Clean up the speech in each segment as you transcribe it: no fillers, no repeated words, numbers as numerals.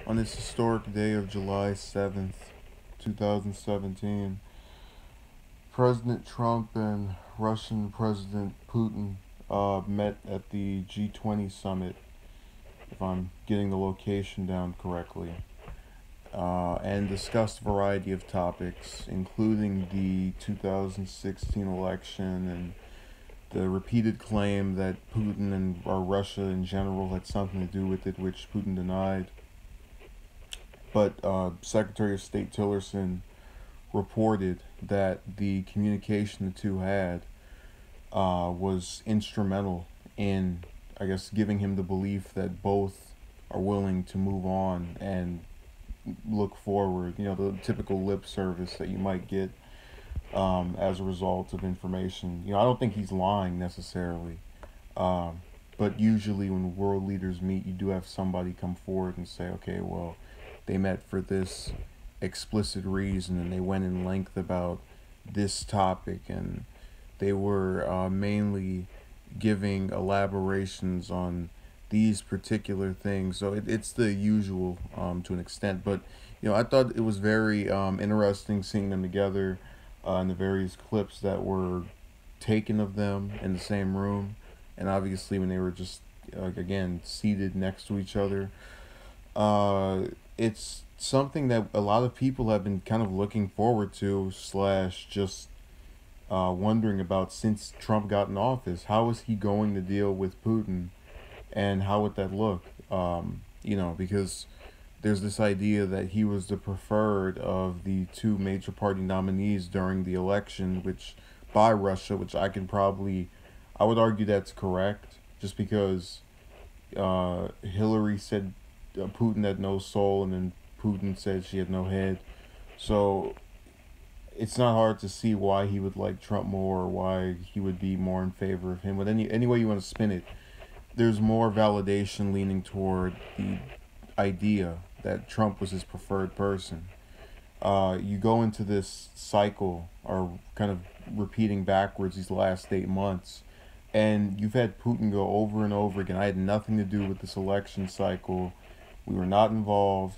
On this historic day of July 7th, 2017, President Trump and Russian President Putin met at the G20 summit, if I'm getting the location down correctly, and discussed a variety of topics, including the 2016 election and the repeated claim that Putin and or Russia in general had something to do with it, which Putin denied. But Secretary of State Tillerson reported that the communication the two had was instrumental in, I guess, giving him the belief that both are willing to move on and look forward. You know, the typical lip service that you might get as a result of information. You know, I don't think he's lying necessarily. Um, but usually when world leaders meet, you do have somebody come forward and say, okay, well, they met for this explicit reason and they went in length about this topic, and they were mainly giving elaborations on these particular things. So it's the usual to an extent. But, you know, I thought it was very interesting seeing them together in the various clips that were taken of them in the same room. And obviously, when they were just, again, seated next to each other. It's something that a lot of people have been kind of looking forward to, slash, just wondering about since Trump got in office. How is he going to deal with Putin, and how would that look? You know, because there's this idea that he was the preferred of the two major party nominees during the election, which by Russia, which I would argue that's correct, just because Hillary said Putin had no soul, and then Putin said she had no head. So it's not hard to see why he would like Trump more, or why he would be more in favor of him. But any way you want to spin it, there's more validation leaning toward the idea that Trump was his preferred person. You go into this cycle, or kind of repeating backwards these last 8 months, and you've had Putin go over and over again. I had nothing to do with this election cycle. We were not involved.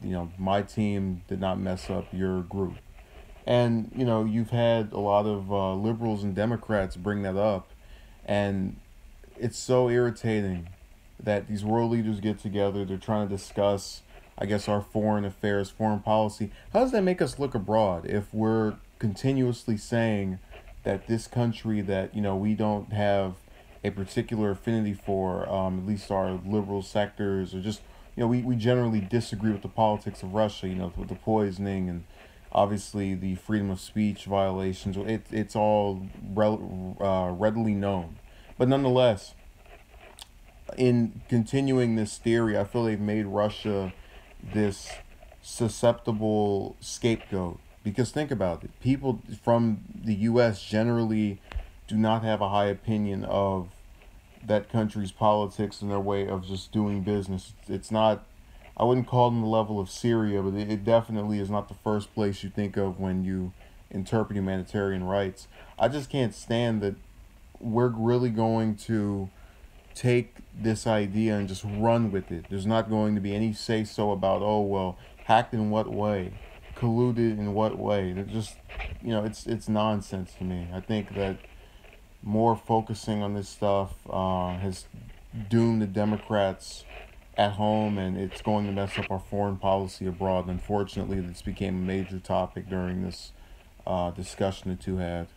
You know, my team did not mess up your group. And, you know, you've had a lot of liberals and Democrats bring that up. And it's so irritating that these world leaders get together. They're trying to discuss, I guess, our foreign affairs, foreign policy. How does that make us look abroad if we're continuously saying that this country that, you know, we don't have a particular affinity for, at least our liberal sectors, or just, you know, we generally disagree with the politics of Russia, you know, with the poisoning and obviously the freedom of speech violations. It's all readily known. But nonetheless, in continuing this theory, I feel they've made Russia this susceptible scapegoat. Because think about it, people from the U.S. generally do not have a high opinion of that country's politics and their way of just doing business. It's not, I wouldn't call them the level of Syria, but it definitely is not the first place you think of when you interpret humanitarian rights. I just can't stand that we're really going to take this idea and just run with it. There's not going to be any say so about, oh, well, hacked in what way, colluded in what way. They're just, you know, it's nonsense to me. I think that more focusing on this stuff has doomed the Democrats at home, and it's going to mess up our foreign policy abroad. Unfortunately, this became a major topic during this discussion the two had.